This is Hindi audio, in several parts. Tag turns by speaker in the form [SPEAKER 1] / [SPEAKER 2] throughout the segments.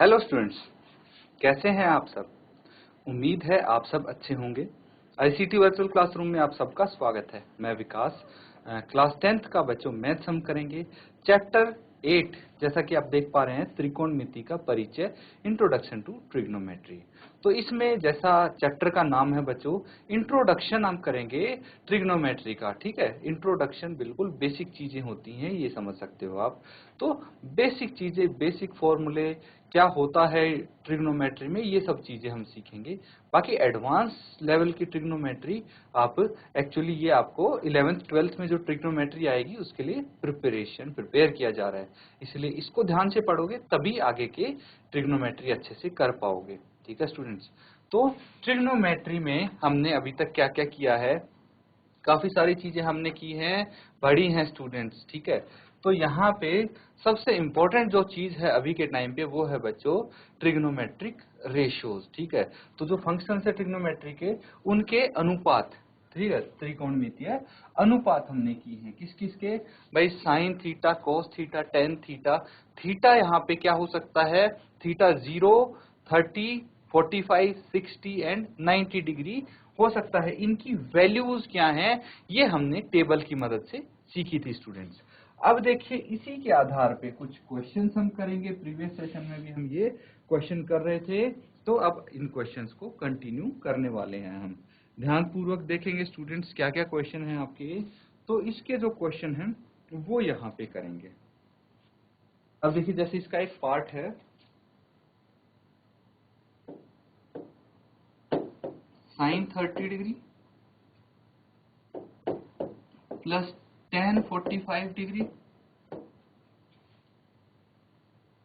[SPEAKER 1] हेलो स्टूडेंट्स, कैसे हैं आप सब। उम्मीद है आप सब अच्छे होंगे। आईसीटी वर्चुअल क्लासरूम में आप सबका स्वागत है। मैं विकास। क्लास 10th का बच्चों मैथ्स हम करेंगे। चैप्टर 8 जैसा कि आप देख पा रहे हैं, त्रिकोणमिति का परिचय, इंट्रोडक्शन टू ट्रिग्नोमेट्री। तो इसमें जैसा चैप्टर का नाम है बच्चों, इंट्रोडक्शन हम करेंगे ट्रिग्नोमेट्री का। ठीक है, इंट्रोडक्शन बिल्कुल बेसिक चीजें होती हैं, ये समझ सकते हो आप। तो बेसिक चीजें, बेसिक फॉर्मूले, क्या होता है ट्रिग्नोमेट्री में, ये सब चीजें हम सीखेंगे। बाकी एडवांस लेवल की ट्रिग्नोमेट्री आप एक्चुअली ये आपको 11th 12th में जो ट्रिग्नोमेट्री आएगी उसके लिए प्रिपेयर किया जा रहा है, इसलिए इसको ध्यान से पढ़ोगे तभी आगे के ट्रिग्नोमेट्री अच्छे से कर पाओगे। ठीक है स्टूडेंट्स, तो ट्रिग्नोमेट्री में हमने अभी तक क्या क्या किया है, काफी सारी चीजें हमने की हैं, पढ़ी हैं स्टूडेंट्स। ठीक है, तो यहाँ पे सबसे इम्पोर्टेंट जो चीज है अभी के टाइम पे वो है बच्चों ट्रिग्नोमेट्रिक रेशियोज। ठीक है, तो जो फंक्शन है ट्रिग्नोमेट्री के, उनके अनुपात, ठीक है, त्रिकोणमितीय अनुपात हमने की है। किस किस के भाई, sine theta, cos theta, tan theta. Theta यहाँ पे क्या हो सकता है, थीटा 0, 30, 45, 60 एंड 90 डिग्री हो सकता है। इनकी वैल्यूज क्या हैं, ये हमने टेबल की मदद से सीखी थी स्टूडेंट्स। अब देखिए, इसी के आधार पे कुछ क्वेश्चंस हम करेंगे। प्रीवियस सेशन में भी हम ये क्वेश्चन कर रहे थे, तो अब इन क्वेश्चंस को कंटिन्यू करने वाले हैं हम। ध्यान पूर्वक देखेंगे स्टूडेंट्स क्या क्या क्वेश्चन हैं आपके। तो इसके जो क्वेश्चन हैं वो यहाँ पे करेंगे। अब देखिए, जैसे इसका एक पार्ट है sine 30 degree plus tan 45 degree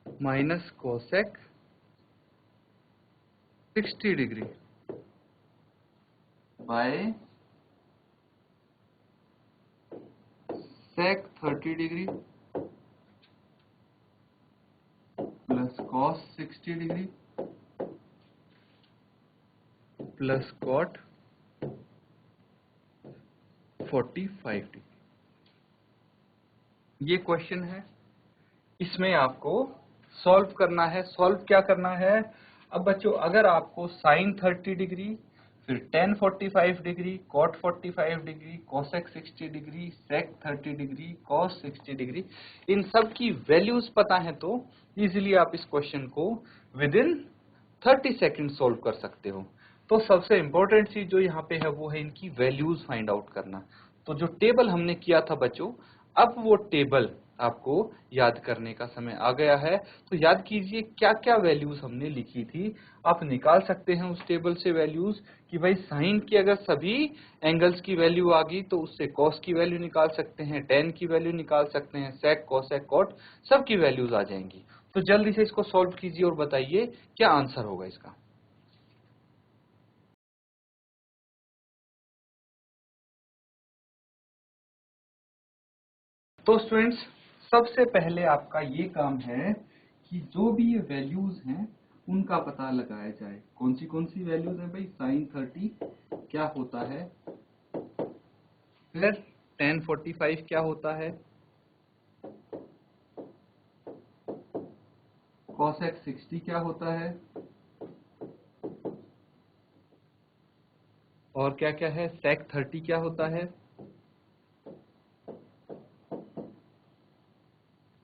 [SPEAKER 1] minus cosec 60 degree by sec 30 degree plus cos 60 degree plus cot 45 degree. ये क्वेश्चन है, इसमें आपको सॉल्व करना है। सॉल्व क्या करना है, अब बच्चों अगर आपको साइन 30 डिग्री, फिर tan 45 degree, cot 45 degree, cosec 60 degree, sec 30 degree, cos 60 degree, इन सब की वैल्यूज पता है तो इजीली आप इस क्वेश्चन को विद इन 30 सेकेंड सोल्व कर सकते हो। तो सबसे इंपॉर्टेंट चीज जो यहाँ पे है वो है इनकी वैल्यूज फाइंड आउट करना। तो जो टेबल हमने किया था बच्चों, अब वो टेबल आपको याद करने का समय आ गया है। तो याद कीजिए क्या क्या वैल्यूज हमने लिखी थी। आप निकाल सकते हैं उस टेबल से वैल्यूज कि भाई साइन की अगर सभी एंगल्स की वैल्यू आ गई तो उससे कॉस की वैल्यू निकाल सकते हैं, टेन की वैल्यू निकाल सकते हैं, सेक, कोसेक, कॉट, सब की वैल्यूज आ जाएंगी। तो जल्दी से इसको सॉल्व कीजिए और बताइए क्या आंसर होगा इसका। तो स्टूडेंट्स, सबसे पहले आपका ये काम है कि जो भी ये वैल्यूज हैं उनका पता लगाया जाए। कौन सी वैल्यूज है भाई, साइन 30 क्या होता है, फिर टेन 45 क्या होता है, कॉसेक 60 क्या होता है, और क्या क्या है, सेक 30 क्या होता है,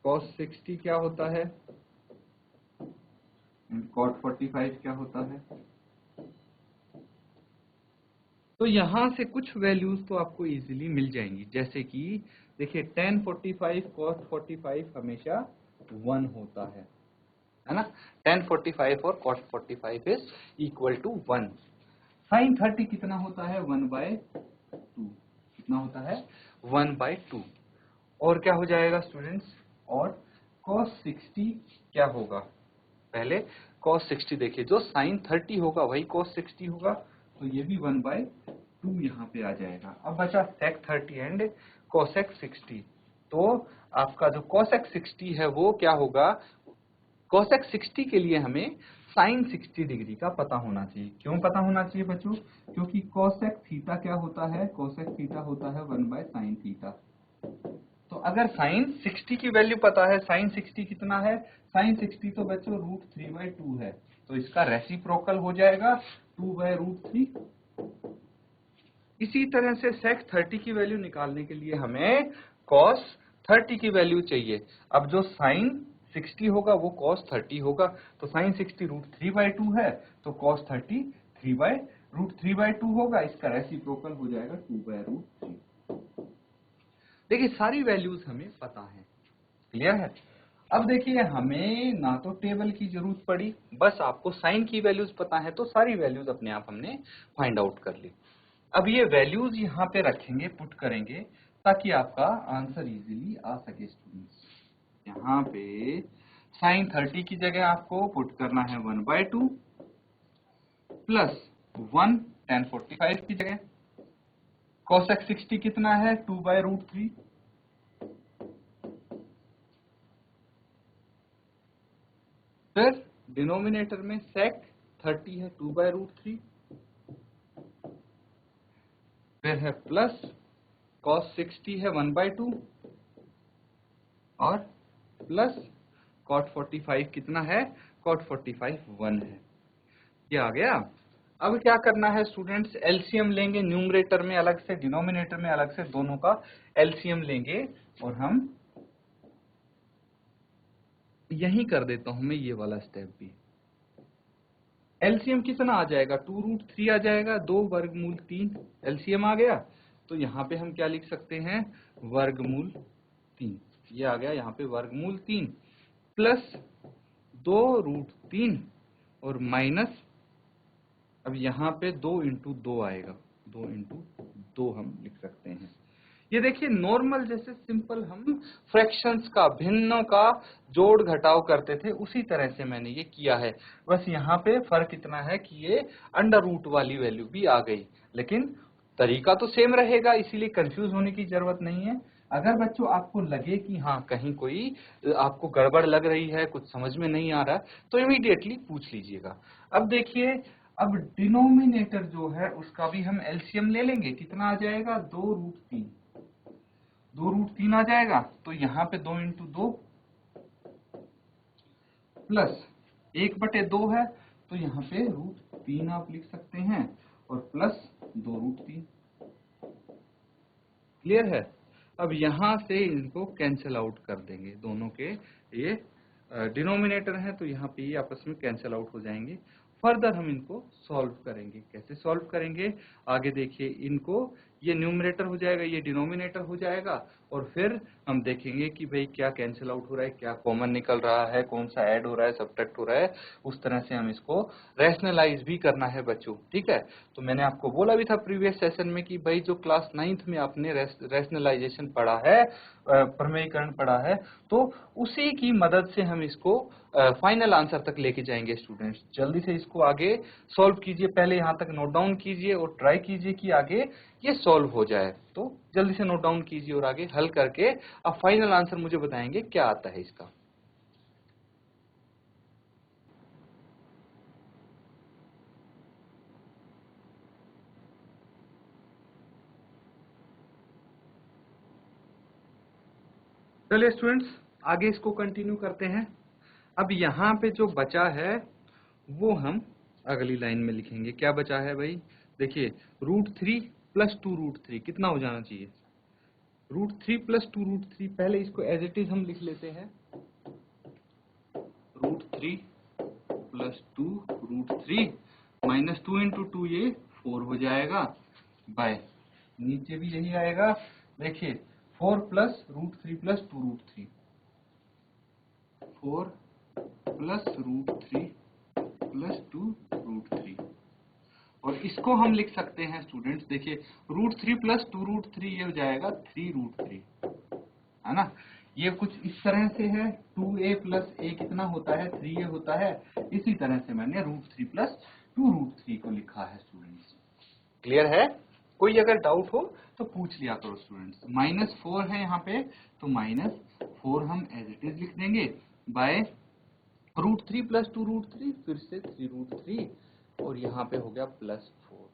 [SPEAKER 1] कॉस 60 क्या होता है, कॉट 45 क्या होता है। तो यहां से कुछ वैल्यूज तो आपको इजीली मिल जाएंगी, जैसे कि देखिए टेन 45 कॉस 45 हमेशा 1 होता है ना। टेन 45 और cos 45 is equal to 1। Sine 30 कितना होता है, 1/2। कितना होता है, 1/2। और क्या हो जाएगा स्टूडेंट्स, और cos 60 क्या होगा, पहले cos 60 देखिए, जो sin 30 होगा वही cos 60 होगा, तो ये भी 1/2 यहाँ पे आ जाएगा। अब बचा sec 30 एंड cosec 60। तो आपका जो cosec 60 है वो क्या होगा, cosec 60 के लिए हमें sin 60 डिग्री का पता होना चाहिए। क्यों पता होना चाहिए बच्चों, क्योंकि cosec थीटा क्या होता है, cosec थीटा होता है 1/sin थीटा। तो अगर साइन 60 की वैल्यू पता है, साइन 60 कितना है, साइन 60 तो बच्चों √3/2 है, तो इसका रेसिप्रोकल हो जाएगा 2/√3। इसी तरह से sec 30 की वैल्यू निकालने के लिए हमें cos 30 की वैल्यू चाहिए। अब जो साइन 60 होगा वो cos 30 होगा, तो साइन 60 √3/2 है, तो cos 30 √3/2 होगा, इसका रेसिप्रोकल हो जाएगा 2/√3। देखिए सारी वैल्यूज हमें पता है, क्लियर है। अब देखिए हमें ना तो टेबल की जरूरत पड़ी, बस आपको साइन की वैल्यूज पता है, तो सारी वैल्यूज अपने आप हमने फाइंड आउट कर ली। अब ये वैल्यूज यहाँ पे रखेंगे, पुट करेंगे, ताकि आपका आंसर इजीली आ सके स्टूडेंट्स। यहाँ पे साइन 30 की जगह आपको पुट करना है 1/2 प्लस 1 tan 45 की जगह, cosec 60 कितना है 2/√3, फिर डिनोमिनेटर में sec 30 है 2/√3, फिर है प्लस cos 60 है 1/2 और प्लस cot 45 कितना है, cot 45 1 है। ये आ गया। अब क्या करना है स्टूडेंट्स, एलसीएम लेंगे, न्यूमरेटर में अलग से डिनोमिनेटर में अलग से, दोनों का एलसीएम लेंगे, और हम यही कर देता हूं मैं ये वाला स्टेप भी। एलसीएम कितना आ जाएगा, 2√3 आ जाएगा, 2 वर्गमूल 3 एलसीएम आ गया। तो यहाँ पे हम क्या लिख सकते हैं, वर्गमूल 3, ये आ गया यहाँ पे वर्गमूल 3 प्लस 2√3 और माइनस, अब यहाँ पे 2 इंटू 2 आएगा, 2 इंटू 2 हम लिख सकते हैं। ये देखिए नॉर्मल जैसे सिंपल हम फ्रैक्शंस का, भिन्नों का जोड़ घटाव करते थे, उसी तरह से मैंने ये किया है। बस यहाँ पे फर्क इतना है कि ये अंडर रूट वाली वैल्यू भी आ गई, लेकिन तरीका तो सेम रहेगा, इसीलिए कंफ्यूज होने की जरूरत नहीं है। अगर बच्चों आपको लगे कि हाँ कहीं कोई आपको गड़बड़ लग रही है, कुछ समझ में नहीं आ रहा, तो इमीडिएटली पूछ लीजिएगा। अब देखिए, अब डिनोमिनेटर जो है उसका भी हम एलसीएम ले लेंगे, कितना आ जाएगा 2√3, 2√3 आ जाएगा, तो यहाँ पे 2 इंटू 2 प्लस 1/2 है, तो यहाँ पे √3 आप लिख सकते हैं, और प्लस 2√3। क्लियर है। अब यहाँ से इनको कैंसिल आउट कर देंगे, दोनों के ये डिनोमिनेटर हैं, तो यहाँ पे ये आपस में कैंसिल आउट हो जाएंगे। फर्दर हम इनको सॉल्व करेंगे, कैसे सॉल्व करेंगे आगे देखिए। इनको, ये न्यूमरेटर हो जाएगा, ये डिनोमिनेटर हो जाएगा, और फिर हम देखेंगे कि भाई क्या कैंसिल आउट हो रहा है, क्या कॉमन निकल रहा है, कौन सा ऐड हो रहा है, सब्ट्रैक्ट हो रहा है। उस तरह से हम इसको रैशनलाइज भी करना है बच्चों, ठीक है। तो मैंने आपको बोला भी था प्रीवियस सेशन में कि भाई जो क्लास 9th में आपने रैशनलाइजेशन पढ़ा है, प्रमेयीकरण पढ़ा है, तो उसी की मदद से हम इसको फाइनल आंसर तक लेके जाएंगे स्टूडेंट्स। जल्दी से इसको आगे सॉल्व कीजिए, पहले यहाँ तक नोट डाउन कीजिए और ट्राई कीजिए कि आगे ये सॉल्व हो जाए। तो जल्दी से नोट डाउन कीजिए और आगे हल करके अब फाइनल आंसर मुझे बताएंगे क्या आता है इसका। चलिए स्टूडेंट्स आगे इसको कंटिन्यू करते हैं। अब यहाँ पे जो बचा है वो हम अगली लाइन में लिखेंगे। क्या बचा है भाई, देखिए √3 प्लस 2√3 कितना हो जाना चाहिए, √3 प्लस 2√3। पहले इसको एज इट इज हम लिख लेते हैं, √3 प्लस 2√3 माइनस 2 इंटू 2 ये 4 हो जाएगा, बाय नीचे भी यही आएगा। देखिए 4 प्लस √3 प्लस 2√3, 4 प्लस √3 प्लस 2√3, और इसको हम लिख सकते हैं स्टूडेंट्स, देखिए √3 प्लस 2√3 ये हो जाएगा 3√3, है ना। ये कुछ इस तरह से है, 2a प्लस a कितना होता है 3a होता है, इसी तरह से मैंने √3 प्लस 2√3 को लिखा है स्टूडेंट्स। क्लियर है। कोई अगर डाउट हो तो पूछ लिया करो स्टूडेंट्स। -4 है यहाँ पे, तो -4 हम एज इट इज लिख देंगे, बाय √3 प्लस 2√3 फिर से 3√3, और यहाँ पे हो गया +4।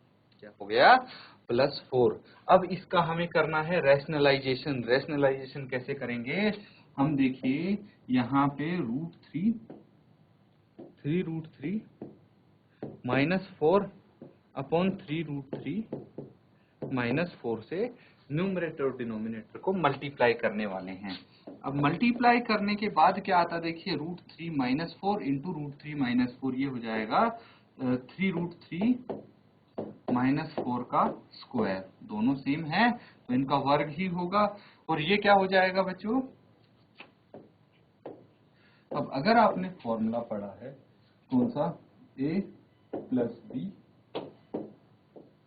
[SPEAKER 1] क्या हो गया, प्लस 4। अब इसका हमें करना है रैशनलाइजेशन। रैशनलाइजेशन कैसे करेंगे? हम देखिए यहाँ पे √3 -4 अपॉन 3√3 -4 से न्यूमरेटर और डिनोमिनेटर को मल्टीप्लाई करने वाले हैं। अब मल्टीप्लाई करने के बाद क्या आता है देखिए, √3 -4 इंटू √3 -4, ये हो जाएगा 3√3 -4 का स्क्वायर। दोनों सेम है तो इनका वर्ग ही होगा। और ये क्या हो जाएगा बच्चों? अब अगर आपने फॉर्मूला पढ़ा है कौन सा, a प्लस बी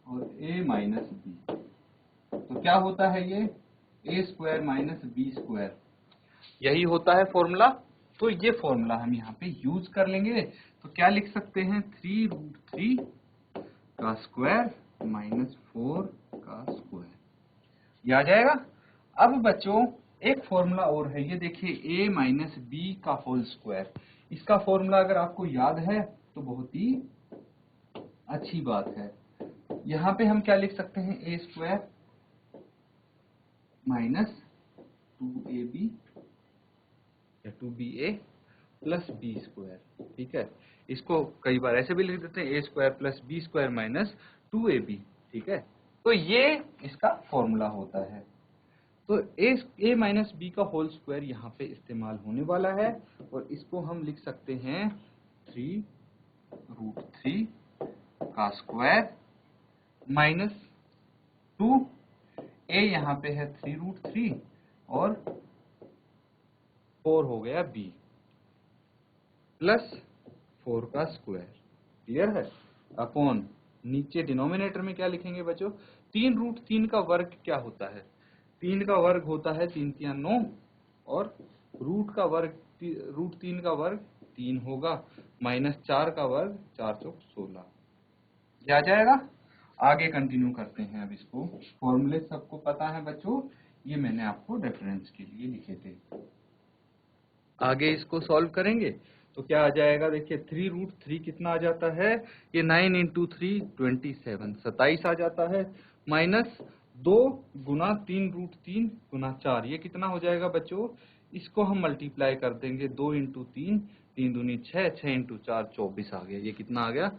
[SPEAKER 1] और a माइनस बी, तो क्या होता है ये a square minus b square, यही होता है फॉर्मूला। तो ये फॉर्मूला हम यहाँ पे यूज कर लेंगे। तो क्या लिख सकते हैं, 3√3 का स्क्वायर -4 का स्क्वायर, ये आ जाएगा। अब बच्चों एक फॉर्मूला और है, ये देखिए a माइनस बी का होल स्क्वायर। इसका फॉर्मूला अगर आपको याद है तो बहुत ही अच्छी बात है। यहाँ पे हम क्या लिख सकते हैं, a स्क्वायर माइनस 2ab या 2ba प्लस बी स्क्वायर। ठीक है, इसको कई बार ऐसे भी लिख देते हैं, a square plus b square minus 2ab। ठीक है, तो ये इसका फॉर्मूला होता है। तो a माइनस बी का होल स्क्वायर यहाँ पे इस्तेमाल होने वाला है और इसको हम लिख सकते हैं 3√3 का स्क्वायर माइनस 2, a यहाँ पे है 3√3 और 4 हो गया b प्लस 4 का स्क्वायर। क्लियर है? अपॉन नीचे डिनोमिनेटर में क्या लिखेंगे बच्चों, 3√3 का वर्ग क्या होता है, 3 का वर्ग होता है 3 3 9 और √3 का वर्ग 3 होगा, -4 का वर्ग 4 4 16, ये आ जाएगा। आगे कंटिन्यू करते हैं। अब इसको फॉर्मूले सबको पता है बच्चों, ये मैंने आपको रेफरेंस के लिए लिखे थे। आगे इसको सॉल्व करेंगे तो क्या आ जाएगा देखिए, 3√3 कितना आ जाता है, ये 9 इंटू 3 27 27 आ जाता है, माइनस 2 गुना 3√3 गुना 4, ये कितना हो जाएगा बच्चों, इसको हम मल्टीप्लाई कर देंगे, 2 इंटू 3 3 दूनी 6 6 इंटू 4 24 आ गया। ये कितना आ गया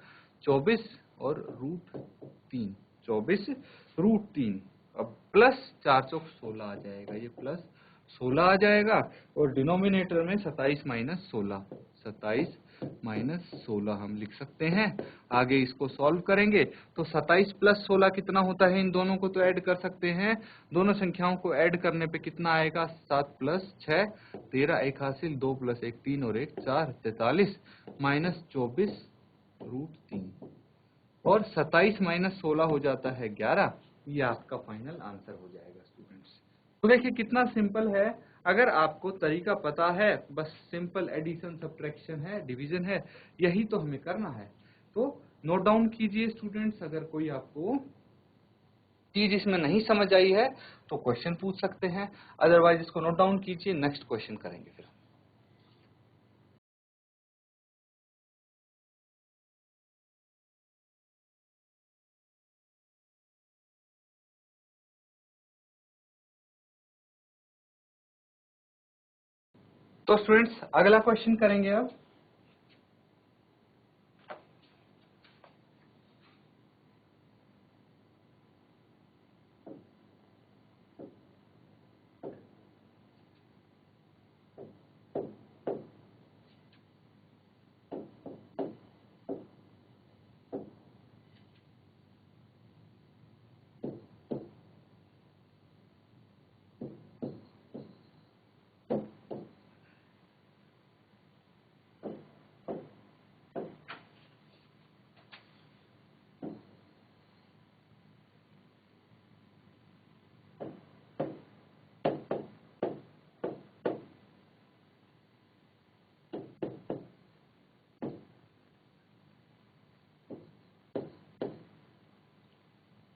[SPEAKER 1] 24 और √3 24 √3। अब प्लस 4 चौक 16 आ जाएगा, ये प्लस 16 आ जाएगा और डिनोमिनेटर में 27 माइनस 16 27 माइनस 16 हम लिख सकते हैं। आगे इसको सॉल्व करेंगे तो 27 प्लस 16 कितना होता है, इन दोनों को तो ऐड कर सकते हैं। दोनों संख्याओं को ऐड करने पे कितना आएगा, 7 प्लस 6 13, 1 हासिल, 2 प्लस 1 3 और 1 4 43 माइनस 24 √3 और 27 माइनस 16 हो जाता है 11। ये आपका फाइनल आंसर हो जाएगा स्टूडेंट्स। तो देखिए कितना सिंपल है, अगर आपको तरीका पता है, बस सिंपल एडिशन सब्ट्रैक्शन है, डिवीजन है, यही तो हमें करना है। तो नोट डाउन कीजिए स्टूडेंट्स, अगर कोई आपको चीज इसमें नहीं समझ आई है तो क्वेश्चन पूछ सकते हैं, अदरवाइज इसको नोट डाउन कीजिए, नेक्स्ट क्वेश्चन करेंगे फिर। तो स्टूडेंट्स अगला क्वेश्चन करेंगे अब।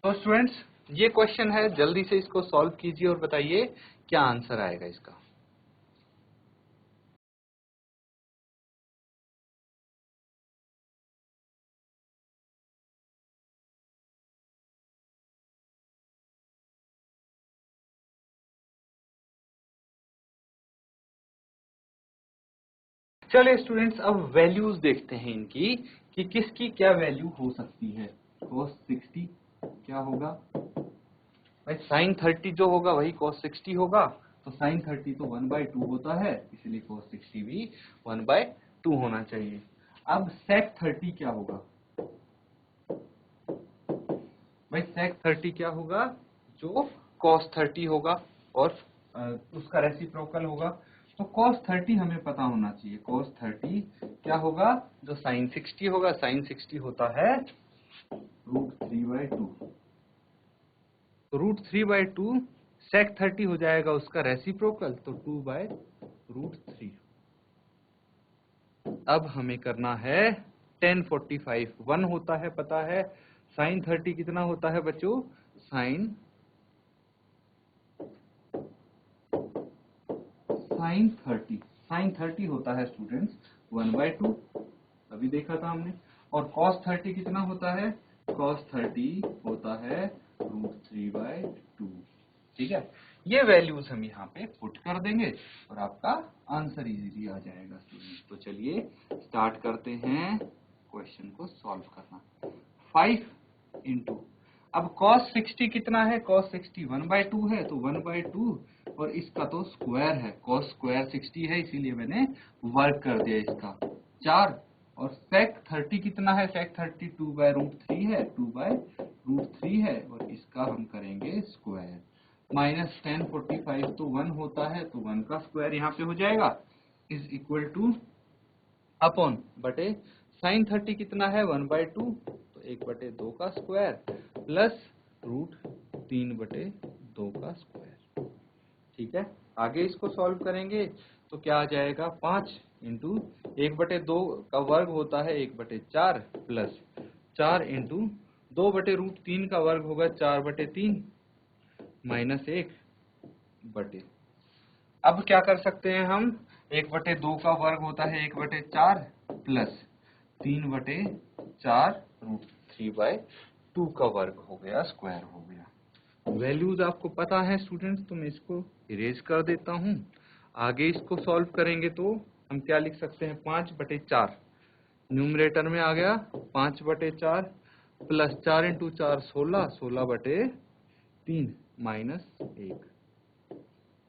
[SPEAKER 1] तो स्टूडेंट्स ये क्वेश्चन है, जल्दी से इसको सॉल्व कीजिए और बताइए क्या आंसर आएगा इसका। चलिए स्टूडेंट्स, अब वैल्यूज देखते हैं इनकी कि किसकी क्या वैल्यू हो सकती है। cos 60 क्या होगा भाई, sin 30 जो होगा वही cos 60 होगा, तो sin 30 तो 1/2 होता है, इसलिए cos 60 भी 1/2 होना चाहिए। अब sec 30 क्या होगा भाई, sec 30 क्या होगा, जो cos 30 होगा और उसका रेसिप्रोकल होगा। तो cos 30 हमें पता होना चाहिए, cos 30 क्या होगा, जो sin 60 होगा, sin 60 होता है √3/2, तो √3/2 sec 30 हो जाएगा उसका रेसिप्रोकल, तो 2/√3। अब हमें करना है tan 45, 1 होता है पता है, sin 30 कितना होता है बच्चों, sin 30 होता है स्टूडेंट्स 1/2, अभी देखा था हमने। और cos 30 कितना होता है, cos 30 होता है √3/2। ठीक है, ये वैल्यूज हम यहाँ पे पुट कर देंगे और आपका आंसर इजीली आ जाएगा स्टूडेंट्स। तो चलिए स्टार्ट करते हैं क्वेश्चन को सॉल्व करना। 5 इंटू, अब cos 60 कितना है, cos 60 1/2 है, तो 1/2 और इसका तो स्क्वायर है, cos स्क्वायर 60 है, इसीलिए मैंने वर्क कर दिया इसका 4। और sec 30 कितना है, sec 30 2/√3 है, 2/√3 है, और इसका हम करेंगे स्क्वायर। माइनस tan 45 तो 1 होता है, तो 1 का स्क्वायर यहाँ पे हो जाएगा, इज इक्वल टू अपॉन बटे sin 30 कितना है 1/2, तो 1/2 का स्क्वायर प्लस √3/2 का स्क्वायर। ठीक है, आगे इसको सॉल्व करेंगे तो क्या आ जाएगा, 5 इंटू 1/2 का वर्ग होता है 1/4 प्लस 4 इंटू 2/√3 का वर्ग होगा 4/3 माइनस 1 बटे। अब क्या कर सकते हैं हम, 1/2 का वर्ग होता है 1/4 प्लस 3/4 √3/2 का वर्ग हो गया, स्क्वायर हो गया। वैल्यूज आपको पता है स्टूडेंट्स, तो मैं इसको इरेज कर देता हूं। आगे इसको सॉल्व करेंगे तो हम क्या लिख सकते हैं, 5/4 न्यूमरेटर में आ गया 5/4 प्लस 4 इंटू 4 16, 16/3 माइनस 1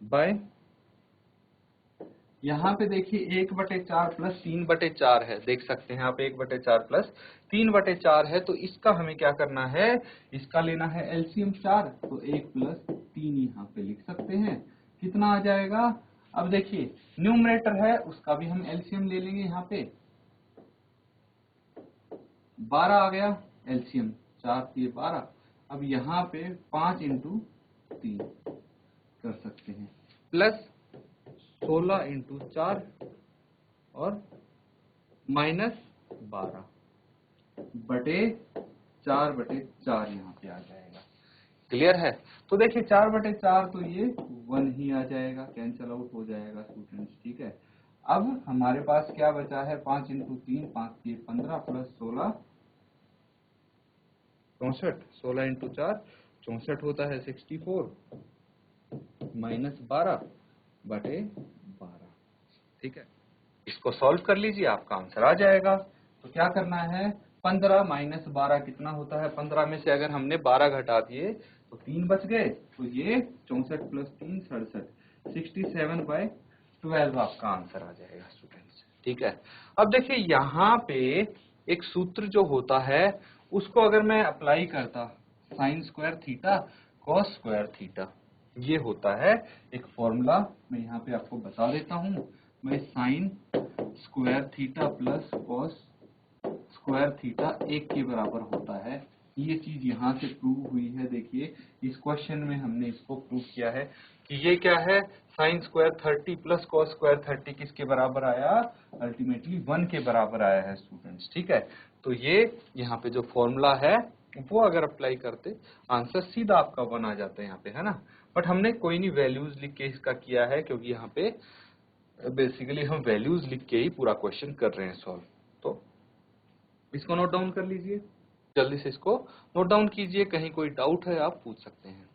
[SPEAKER 1] बाय, यहाँ पे देखिए 1/4 प्लस 3/4 है, देख सकते हैं आप 1/4 प्लस 3/4 है, तो इसका हमें क्या करना है, इसका लेना है एलसीएम 4, तो 1 प्लस 3 यहाँ पे लिख सकते हैं, कितना आ जाएगा। अब देखिए न्यूमरेटर है उसका भी हम एलसीएम ले लेंगे, यहाँ पे 12 आ गया एलसीएम, 4 3 12। अब यहाँ पे 5 इंटू 3 कर सकते हैं, प्लस 16 इंटू 4 और माइनस 12 बटे 4/4 यहाँ पे आ जाएगा। क्लियर है, तो देखिए 4/4 तो ये 1 ही आ जाएगा, कैंसल आउट हो जाएगा स्टूडेंट्स। ठीक है, अब हमारे पास क्या बचा है, 5 इंटू 3 5 3 15 प्लस 16 64, 16 इंटू 4 64 होता है 64 माइनस 12 बटे 12। ठीक है, इसको सॉल्व कर लीजिए, आपका आंसर आ जाएगा। तो क्या करना है, 15 माइनस 12 कितना होता है, 15 में से अगर हमने 12 घटा दिए तो 3 बच गए, तो ये 64 प्लस 3 67, 67/12 आपका आंसर आ जाएगा स्टूडेंट्स। ठीक है, अब देखिए यहाँ पे एक सूत्र जो होता है उसको अगर मैं अप्लाई करता, sine square theta cos square theta, ये होता है एक फॉर्मूला, मैं यहाँ पे आपको बता देता हूँ। मैं sine square theta plus cos square theta 1 के बराबर होता है, ये चीज यहाँ से प्रूव हुई है। देखिए इस क्वेश्चन में हमने इसको प्रूव किया है कि ये क्या है, sine square 30 plus cos square 30 किसके बराबर आया, अल्टीमेटली 1 के बराबर आया है स्टूडेंट्स। ठीक है, तो ये यहाँ पे जो फॉर्मूला है वो अगर अप्लाई करते आंसर सीधा आपका 1 आ जाता है यहाँ पे, है ना। बट हमने कोई नहीं वैल्यूज लिख के इसका किया है, क्योंकि यहाँ पे बेसिकली हम वैल्यूज लिख के ही पूरा क्वेश्चन कर रहे हैं सॉल्व। तो इसको नोट डाउन कर लीजिए, जल्दी से इसको नोट डाउन कीजिए, कहीं कोई डाउट है आप पूछ सकते हैं।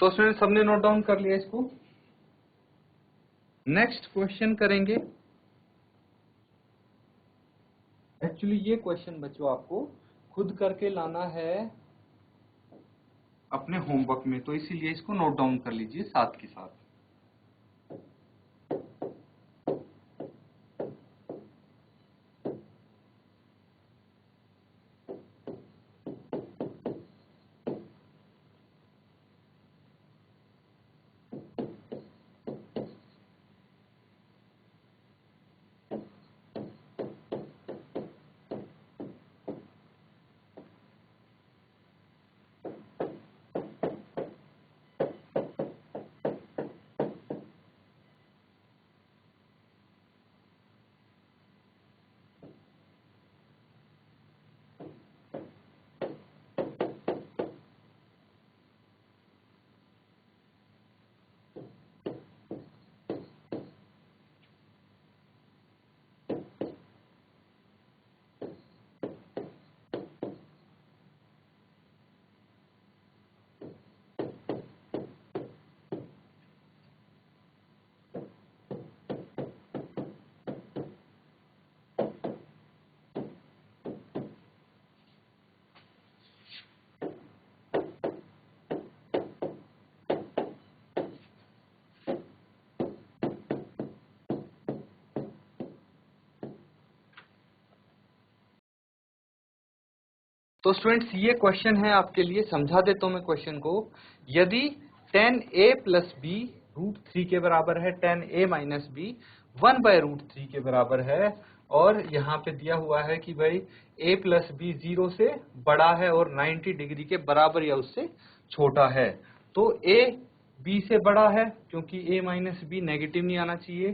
[SPEAKER 1] तो स्टूडेंट सबने नोट डाउन कर लिया इसको। नेक्स्ट क्वेश्चन करेंगे। एक्चुअली ये क्वेश्चन बच्चों आपको खुद करके लाना है अपने होमवर्क में, तो इसीलिए इसको नोट डाउन कर लीजिए साथ के साथ। तो स्टूडेंट्स ये क्वेश्चन है आपके लिए, समझा देता हूं मैं क्वेश्चन को। यदि tan a प्लस बी √3 के बराबर है, tan a माइनस बी 1/√3 के बराबर है, और यहाँ पे दिया हुआ है कि भाई a प्लस बी 0 से बड़ा है और 90 डिग्री के बराबर या उससे छोटा है, तो a b से बड़ा है क्योंकि a माइनस बी नेगेटिव नहीं आना चाहिए।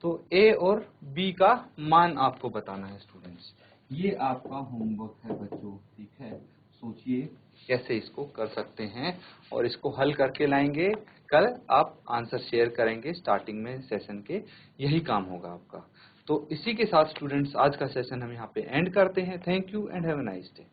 [SPEAKER 1] तो a और b का मान आपको बताना है स्टूडेंट्स। ये आपका होमवर्क है बच्चों, ठीक है। सोचिए कैसे इसको कर सकते हैं और इसको हल करके लाएंगे। कल आप आंसर शेयर करेंगे स्टार्टिंग में सेशन के, यही काम होगा आपका। तो इसी के साथ स्टूडेंट्स आज का सेशन हम यहाँ पे एंड करते हैं। Thank you and have a nice day.